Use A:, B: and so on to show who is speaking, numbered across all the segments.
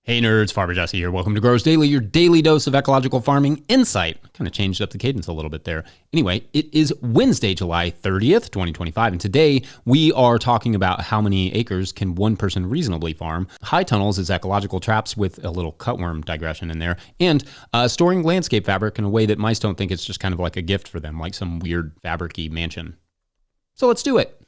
A: Hey nerds, Farmer Jesse here. Welcome to Growers Daily, your daily dose of ecological farming insight. Kind of changed up the cadence a little bit there. Anyway, it is Wednesday, July 30th, 2025, and today we are talking about how many acres can one person reasonably farm. High tunnels is ecological traps with a little cutworm digression in there, and storing landscape fabric in a way that mice don't think it's just kind of like a gift for them, like some weird fabric-y mansion. So let's do it.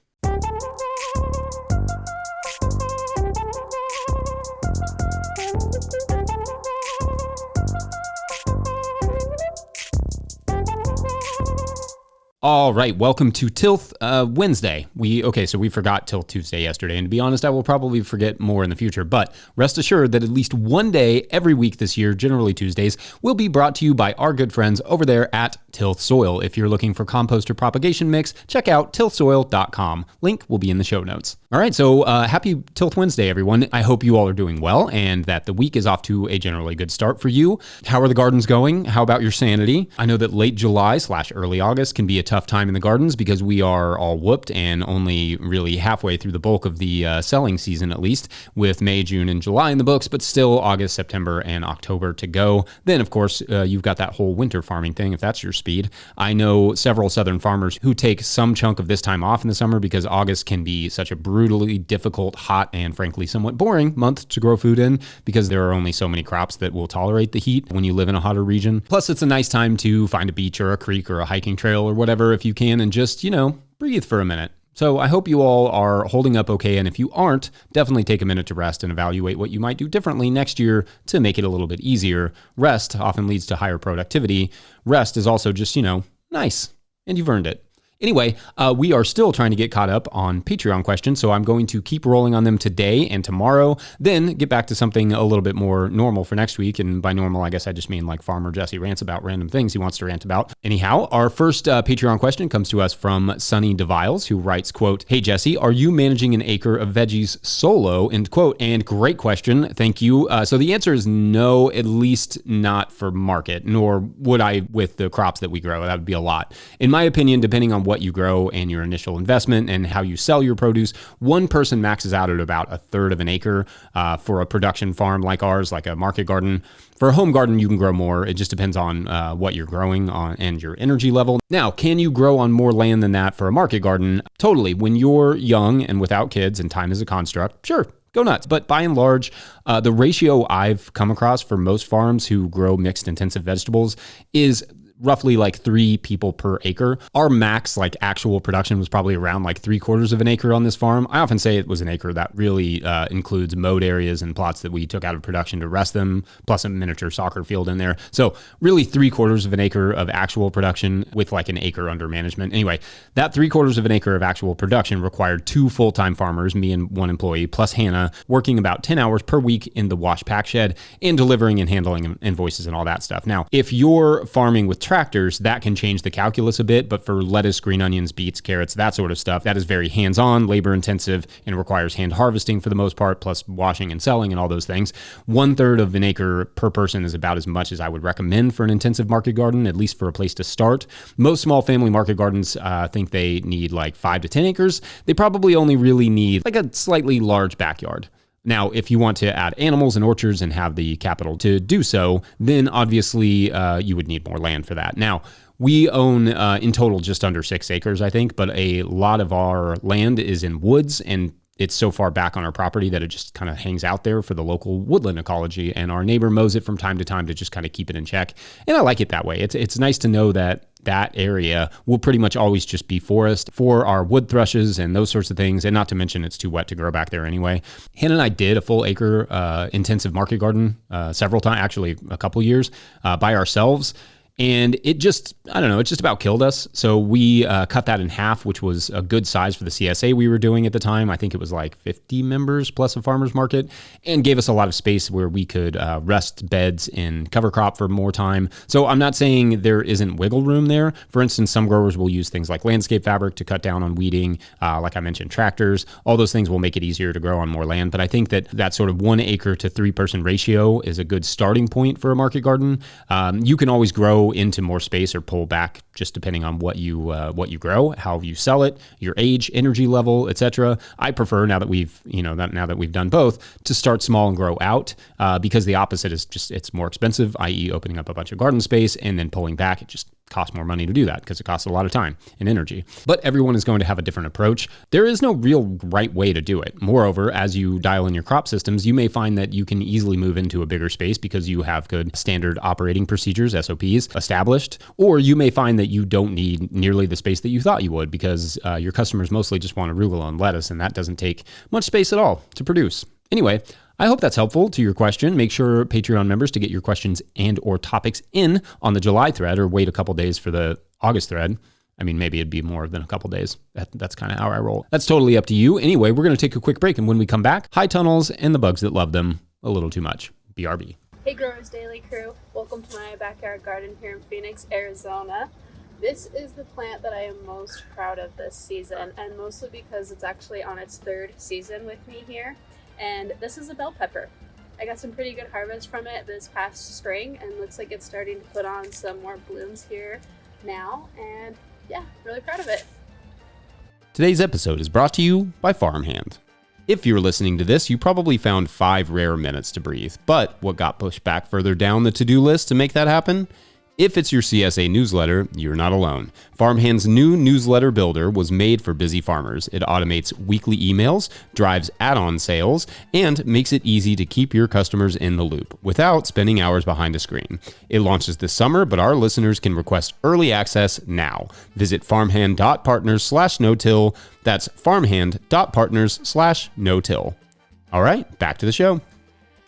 A: All right, welcome to Tilth Wednesday. We forgot Tilth Tuesday yesterday, and to be honest, I will probably forget more in the future, but rest assured that at least one day every week this year, generally Tuesdays, will be brought to you by our good friends over there at Tilth Soil. If you're looking for compost or propagation mix, check out tilthsoil.com. Link will be in the show notes. All right, so happy Tilth Wednesday, everyone. I hope you all are doing well and that the week is off to a generally good start for you. How are the gardens going? How about your sanity? I know that late July / early August can be a tough time in the gardens because we are all whooped and only really halfway through the bulk of the selling season, at least, with May, June, and July in the books, but still August, September, and October to go. Then, of course, you've got that whole winter farming thing, if that's your speed. I know several southern farmers who take some chunk of this time off in the summer because August can be such a brutally difficult, hot, and frankly somewhat boring month to grow food in because there are only so many crops that will tolerate the heat when you live in a hotter region. Plus, it's a nice time to find a beach or a creek or a hiking trail or whatever if you can and just, breathe for a minute. So I hope you all are holding up okay, and if you aren't, definitely take a minute to rest and evaluate what you might do differently next year to make it a little bit easier. Rest often leads to higher productivity. Rest is also just, nice, and you've earned it. Anyway, we are still trying to get caught up on Patreon questions, so I'm going to keep rolling on them today and tomorrow, then get back to something a little bit more normal for next week. And by normal, I guess I just mean like Farmer Jesse rants about random things he wants to rant about. Anyhow, our first Patreon question comes to us from Sunny DeViles, who writes, quote, "Hey Jesse, are you managing an acre of veggies solo?" End quote. And great question. Thank you. So the answer is no, at least not for market, nor would I with the crops that we grow. That would be a lot. In my opinion, depending on what you grow and your initial investment and how you sell your produce, one person maxes out at about a third of an acre for a production farm like ours, like a market garden. For a home garden, you can grow more. It just depends on what you're growing on and your energy level. Now, can you grow on more land than that for a market garden? Totally. When you're young and without kids and time is a construct, sure. Go nuts. But by and large, the ratio I've come across for most farms who grow mixed intensive vegetables is roughly like 3 people per acre. Our max actual production was probably around 3/4 of an acre on this farm. I often say it was an acre. That really includes mowed areas and plots that we took out of production to rest them, plus a miniature soccer field in there. So really 3/4 of an acre of actual production with an acre under management. Anyway, that 3/4 of an acre of actual production required 2 full-time farmers, me and 1 employee, plus Hannah, working about 10 hours per week in the wash pack shed and delivering and handling invoices and all that stuff. Now, if you're farming with tractors, that can change the calculus a bit, but for lettuce, green onions, beets, carrots, that sort of stuff, that is very hands-on, labor-intensive, and requires hand harvesting for the most part, plus washing and selling and all those things. 1/3 of an acre per person is about as much as I would recommend for an intensive market garden, at least for a place to start. Most small family market gardens think they need 5 to 10 acres. They probably only really need a slightly large backyard. Now, if you want to add animals and orchards and have the capital to do so, then obviously you would need more land for that. Now, we own in total just under 6 acres, I think, but a lot of our land is in woods, and it's so far back on our property that it just kind of hangs out there for the local woodland ecology, and our neighbor mows it from time to time to just kind of keep it in check. And I like it that way. It's nice to know that that area will pretty much always just be forest for our wood thrushes and those sorts of things. And not to mention it's too wet to grow back there anyway. Hannah and I did a full acre intensive market garden several times, actually a couple years by ourselves. And it just, I don't know, it just about killed us. So we cut that in half, which was a good size for the CSA we were doing at the time. I think it was 50 members plus a farmer's market, and gave us a lot of space where we could rest beds in cover crop for more time. So I'm not saying there isn't wiggle room there. For instance, some growers will use things like landscape fabric to cut down on weeding. Like I mentioned, tractors, all those things will make it easier to grow on more land. But I think that sort of 1 acre to 3 person ratio is a good starting point for a market garden. You can always grow go into more space or pull back, just depending on what you grow, how you sell it, your age, energy level, etc. I prefer, now that we've done both, to start small and grow out, because the opposite is just, it's more expensive, i.e. opening up a bunch of garden space and then pulling back. It just costs more money to do that because it costs a lot of time and energy. But everyone is going to have a different approach. There is no real right way to do it. Moreover, as you dial in your crop systems, you may find that you can easily move into a bigger space because you have good standard operating procedures, SOPs, established, or you may find that you don't need nearly the space that you thought you would because your customers mostly just want arugula and lettuce, and that doesn't take much space at all to produce. Anyway, I hope that's helpful to your question. Make sure Patreon members to get your questions and or topics in on the July thread, or wait a couple days for the August thread. I mean, maybe it'd be more than a couple days. That's kind of how I roll. That's totally up to you. Anyway, we're going to take a quick break, and when we come back, high tunnels and the bugs that love them a little too much. BRB.
B: Hey Growers Daily crew, welcome to my backyard garden here in Phoenix, Arizona. This is the plant that I am most proud of this season, and mostly because it's actually on its third season with me here. And this is a bell pepper. I got some pretty good harvest from it this past spring, and looks like it's starting to put on some more blooms here now, and yeah, really proud of it.
A: Today's episode is brought to you by Farmhand. If you're listening to this, you probably found 5 rare minutes to breathe, but what got pushed back further down the to-do list to make that happen? If it's your CSA newsletter, you're not alone. Farmhand's new newsletter builder was made for busy farmers. It automates weekly emails, drives add-on sales, and makes it easy to keep your customers in the loop without spending hours behind a screen. It launches this summer, but our listeners can request early access now. Visit farmhand.partners/no-till. That's farmhand.partners/no-till. All right, back to the show.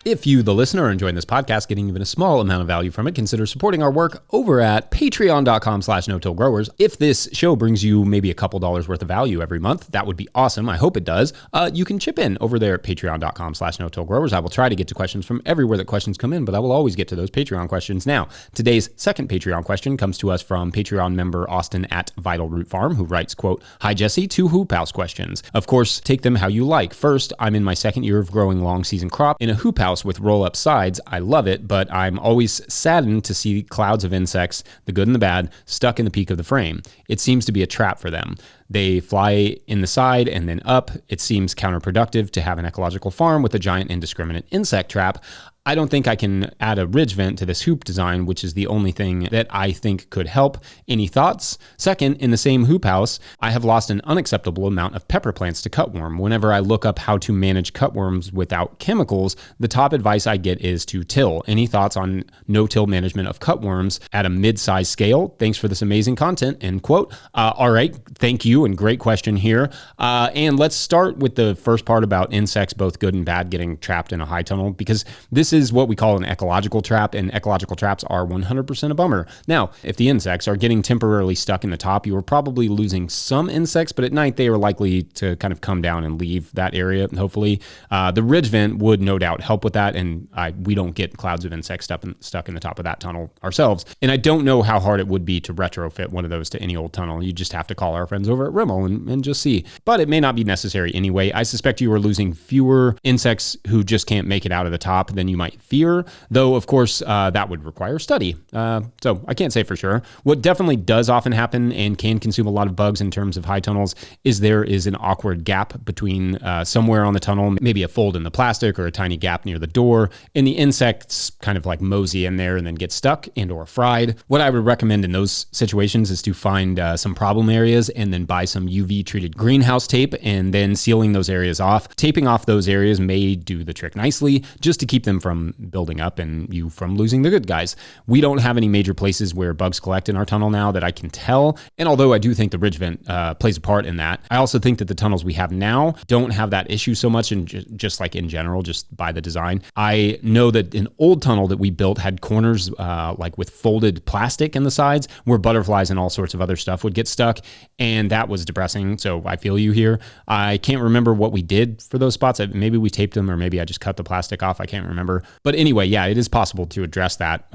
A: If you, the listener, are enjoying this podcast, getting even a small amount of value from it, consider supporting our work over at patreon.com/no-till-growers. If this show brings you maybe a couple dollars worth of value every month, that would be awesome. I hope it does. You can chip in over there at patreon.com/no-till-growers. I will try to get to questions from everywhere that questions come in, but I will always get to those Patreon questions. Now, today's second Patreon question comes to us from Patreon member Austin at Vital Root Farm, who writes, quote, "Hi Jesse, 2 hoop house questions. Of course, take them how you like. First, I'm in my second year of growing long season crop in a hoop house with roll-up sides. I love it, but I'm always saddened to see clouds of insects, the good and the bad, stuck in the peak of the frame. It seems to be a trap for them. They fly in the side and then up. It seems counterproductive to have an ecological farm with a giant indiscriminate insect trap. I don't think I can add a ridge vent to this hoop design, which is the only thing that I think could help. Any thoughts? Second, in the same hoop house, I have lost an unacceptable amount of pepper plants to cutworm. Whenever I look up how to manage cutworms without chemicals, the top advice I get is to till. Any thoughts on no-till management of cutworms at a mid-size scale? Thanks for this amazing content," end quote. All right, thank you, and great question here. And let's start with the first part about insects, both good and bad, getting trapped in a high tunnel, because this is what we call an ecological trap, and ecological traps are 100% a bummer. Now, if the insects are getting temporarily stuck in the top, you are probably losing some insects, but at night they are likely to kind of come down and leave that area, hopefully. The ridge vent would no doubt help with that, and we don't get clouds of insects stuck in the top of that tunnel ourselves. And I don't know how hard it would be to retrofit one of those to any old tunnel. You just have to call our friends over at Rimmel and just see. But it may not be necessary anyway. I suspect you are losing fewer insects who just can't make it out of the top than you might fear, though of course that would require study. So I can't say for sure. What definitely does often happen and can consume a lot of bugs in terms of high tunnels is there is an awkward gap between somewhere on the tunnel, maybe a fold in the plastic or a tiny gap near the door, and the insects kind of like mosey in there and then get stuck and or fried. What I would recommend in those situations is to find some problem areas and then buy some UV treated greenhouse tape and then sealing those areas off. Taping off those areas may do the trick nicely, just to keep them from building up and you from losing the good guys. We don't have any major places where bugs collect in our tunnel now that I can tell, and although I do think the ridge vent plays a part in that, I also think that the tunnels we have now don't have that issue so much, and just like in general, just by the design. I know that an old tunnel that we built had corners like with folded plastic in the sides where butterflies and all sorts of other stuff would get stuck, and that was depressing, so I feel you here. I can't remember what we did for those spots. Maybe we taped them, or maybe I just cut the plastic off. I can't remember. But anyway, yeah, it is possible to address that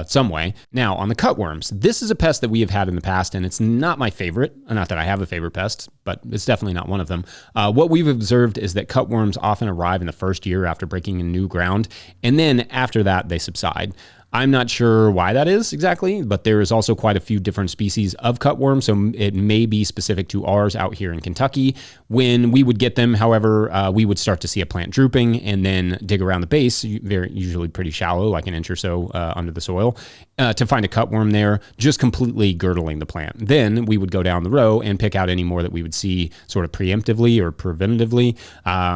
A: some way. Now, on the cutworms, this is a pest that we have had in the past, and it's not my favorite. Not that I have a favorite pest, but it's definitely not one of them. What we've observed is that cutworms often arrive in the first year after breaking in new ground, and then after that, they subside. I'm not sure why that is exactly, but there is also quite a few different species of cutworm, so it may be specific to ours out here in Kentucky. When we would get them, however, we would start to see a plant drooping and then dig around the base, usually pretty shallow, like an inch or so under the soil, to find a cutworm there, just completely girdling the plant. Then we would go down the row and pick out any more that we would see sort of preemptively or preventatively.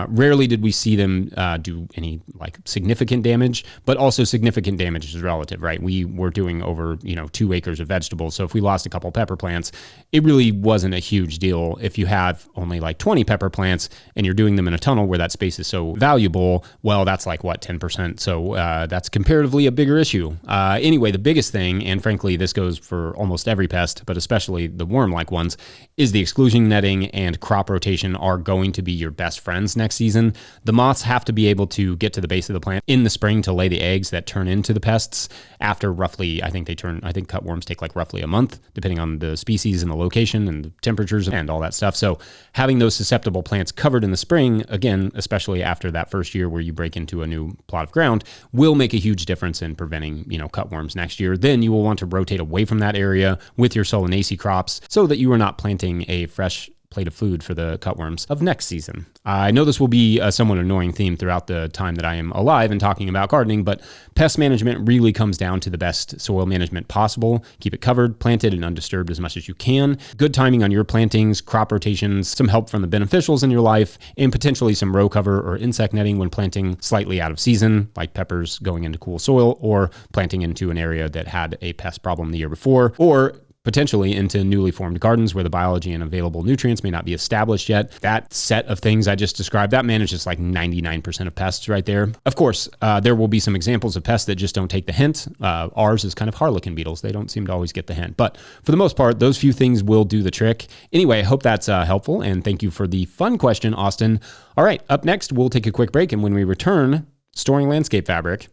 A: Rarely did we see them do any like significant damage, but also significant damage is relative, right? We were doing over 2 acres of vegetables, so if we lost a couple pepper plants, it really wasn't a huge deal. If you have only like 20 pepper plants and you're doing them in a tunnel where that space is so valuable, well, that's like what, 10%. So that's comparatively a bigger issue. Anyway, the biggest thing, and frankly, this goes for almost every pest, but especially the worm-like ones, is the exclusion netting and crop rotation are going to be your best friends next season. The moths have to be able to get to the base of the plant in the spring to lay the eggs that turn into the pests after roughly, I think cutworms take like roughly a month, depending on the species and the location and the temperatures and all that stuff. So having those susceptible plants covered in the spring, again, especially after that first year where you break into a new plot of ground, will make a huge difference in preventing, cutworms next year. Then you will want to rotate away from that area with your Solanaceae crops so that you are not planting a fresh plate of food for the cutworms of next season. I know this will be a somewhat annoying theme throughout the time that I am alive and talking about gardening, but pest management really comes down to the best soil management possible. Keep it covered, planted, and undisturbed as much as you can. Good timing on your plantings, crop rotations, some help from the beneficials in your life, and potentially some row cover or insect netting when planting slightly out of season, like peppers going into cool soil or planting into an area that had a pest problem the year before, or potentially into newly formed gardens where the biology and available nutrients may not be established yet. That set of things I just described, that manages like 99% of pests right there. Of course, there will be some examples of pests that just don't take the hint. Ours is kind of harlequin beetles. They don't seem to always get the hint. But for the most part, those few things will do the trick. Anyway, I hope that's helpful, and thank you for the fun question, Austin. All right, up next, we'll take a quick break, and when we return, storing landscape fabric.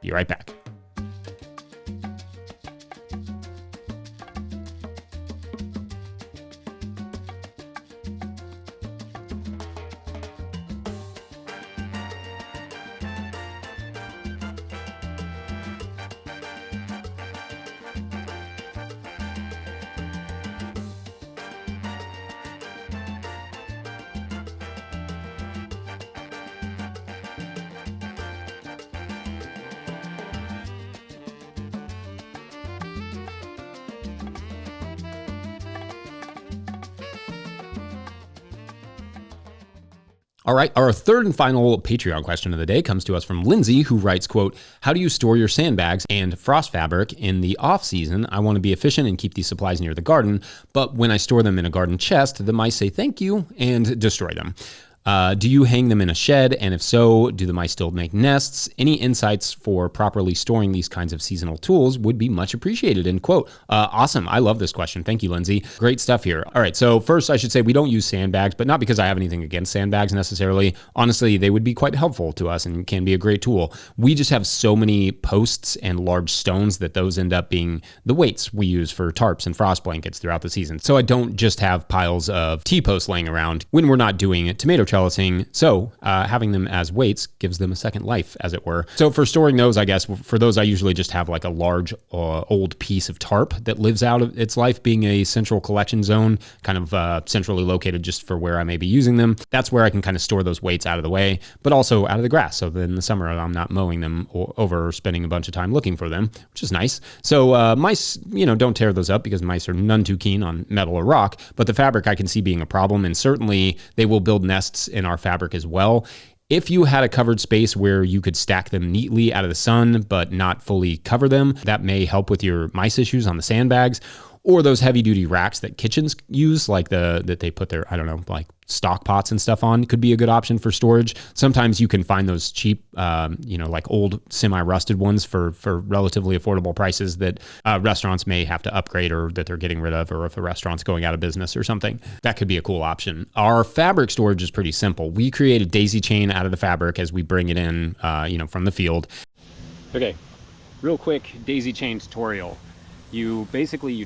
A: Be right back. All right, our third and final Patreon question of the day comes to us from Lindsay, who writes, quote, "How do you store your sandbags and frost fabric in the off season? I want to be efficient and keep these supplies near the garden, but when I store them in a garden chest, the mice say thank you and destroy them. Do you hang them in a shed? And if so, do the mice still make nests? Any insights for properly storing these kinds of seasonal tools would be much appreciated," end quote. Awesome. I love this question. Thank you, Lindsay. Great stuff here. All right. So first, I should say we don't use sandbags, but not because I have anything against sandbags necessarily. Honestly, they would be quite helpful to us and can be a great tool. We just have so many posts and large stones that those end up being the weights we use for tarps and frost blankets throughout the season. So I don't just have piles of T-posts laying around when we're not doing tomato trellising. So having them as weights gives them a second life, as it were. So for storing those, I guess, for those, I usually just have like a large old piece of tarp that lives out of its life being a central collection zone, kind of centrally located just for where I may be using them. That's where I can kind of store those weights out of the way, but also out of the grass. So then in the summer, I'm not mowing them over or spending a bunch of time looking for them, which is nice. So mice, don't tear those up because mice are none too keen on metal or rock, but the fabric I can see being a problem, and certainly they will build nests in our fabric as well. If you had a covered space where you could stack them neatly out of the sun but not fully cover them, that may help with your mice issues on the sandbags. Or those heavy duty racks that kitchens use, like that they put their, like stock pots and stuff on, could be a good option for storage. Sometimes you can find those cheap, like old semi-rusted ones for relatively affordable prices that restaurants may have to upgrade or that they're getting rid of, or if a restaurant's going out of business or something. That could be a cool option. Our fabric storage is pretty simple. We create a daisy chain out of the fabric as we bring it in, from the field. Okay, real quick daisy chain tutorial. You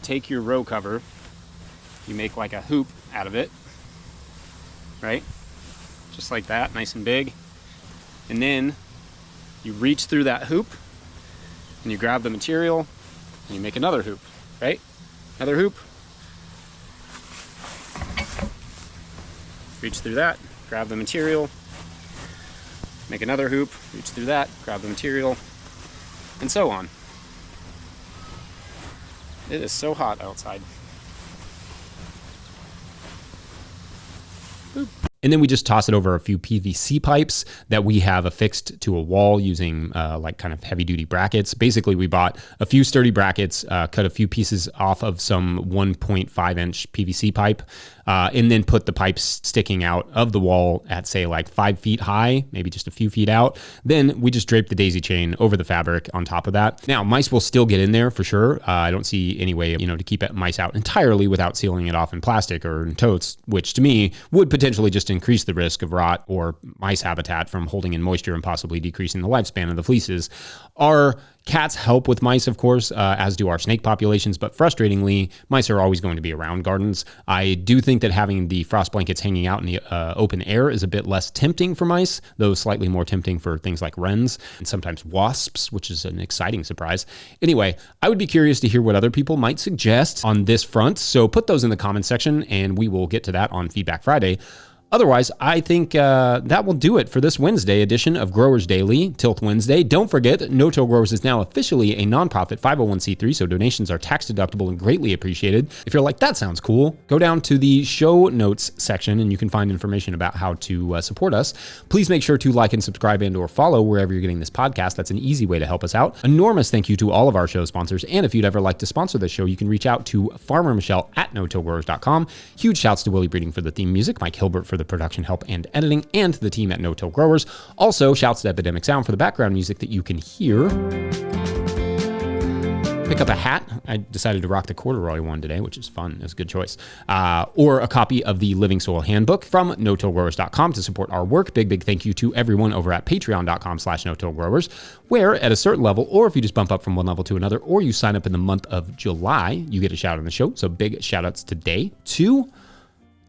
A: take your row cover, you make like a hoop out of it, right? Just like that, nice and big. And then you reach through that hoop and you grab the material and you make another hoop, right? Another hoop. Reach through that, grab the material, make another hoop, reach through that, grab the material, and so on. It is so hot outside. Boop. And then we just toss it over a few PVC pipes that we have affixed to a wall using like kind of heavy duty brackets. Basically, we bought a few sturdy brackets, cut a few pieces off of some 1.5 inch PVC pipe, and then put the pipes sticking out of the wall at say like 5 feet high, maybe just a few feet out. Then we just drape the daisy chain over the fabric on top of that. Now, mice will still get in there for sure. I don't see any way, to keep mice out entirely without sealing it off in plastic or in totes, which to me would potentially just increase the risk of rot or mice habitat from holding in moisture and possibly decreasing the lifespan of the fleeces. Our cats help with mice, of course, as do our snake populations, but frustratingly, mice are always going to be around gardens. I do think that having the frost blankets hanging out in the open air is a bit less tempting for mice, though slightly more tempting for things like wrens and sometimes wasps, which is an exciting surprise. Anyway, I would be curious to hear what other people might suggest on this front, so put those in the comments section and we will get to that on Feedback Friday. Otherwise, I think that will do it for this Wednesday edition of Growers Daily, Tilth Wednesday. Don't forget, No-Till Growers is now officially a nonprofit 501c3, so donations are tax deductible and greatly appreciated. If you're like, that sounds cool, go down to the show notes section and you can find information about how to support us. Please make sure to like and subscribe and or follow wherever you're getting this podcast. That's an easy way to help us out. Enormous thank you to all of our show sponsors. And if you'd ever like to sponsor this show, you can reach out to Farmer Michelle at notillgrowers.com. Huge shouts to Willie Breeding for the theme music, Mike Hilbert for the production help and editing, and the team at No-Till Growers. Also, shouts to Epidemic Sound for the background music that you can hear. Pick up a hat. I decided to rock the corduroy one today, which is fun. It's a good choice. Or a copy of the Living Soil Handbook from notillgrowers.com to support our work. Big thank you to everyone over at patreon.com/notillgrowers, where at a certain level, or if you just bump up from one level to another, or you sign up in the month of July, you get a shout on the show. So big shout outs today to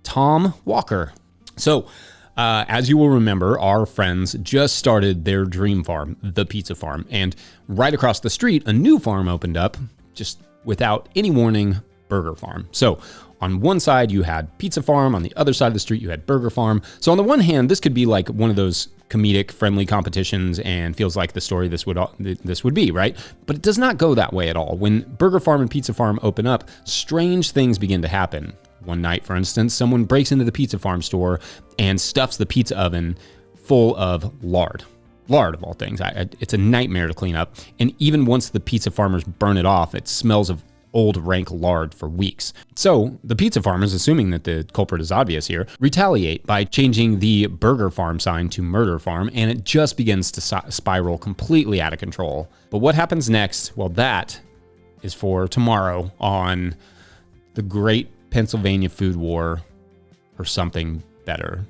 A: Tom Walker. So, as you will remember, our friends just started their dream farm, the pizza farm, and right across the street, a new farm opened up, just without any warning, burger farm. So on one side, you had pizza farm. On the other side of the street, you had burger farm. So on the one hand, this could be like one of those comedic, friendly competitions and feels like the story this would be, right? But it does not go that way at all. When burger farm and pizza farm open up, strange things begin to happen. One night, for instance, someone breaks into the pizza farm store and stuffs the pizza oven full of lard. Lard, of all things. It's a nightmare to clean up. And even once the pizza farmers burn it off, it smells of old rank lard for weeks. So the pizza farmers, assuming that the culprit is obvious here, retaliate by changing the burger farm sign to murder farm, and it just begins to spiral completely out of control. But what happens next? Well, that is for tomorrow on the Great Pennsylvania Food War, or something better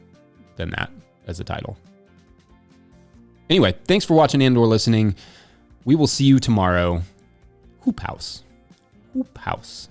A: than that as a title. Anyway, thanks for watching and or listening. We will see you tomorrow. Hoop House. Hoop House.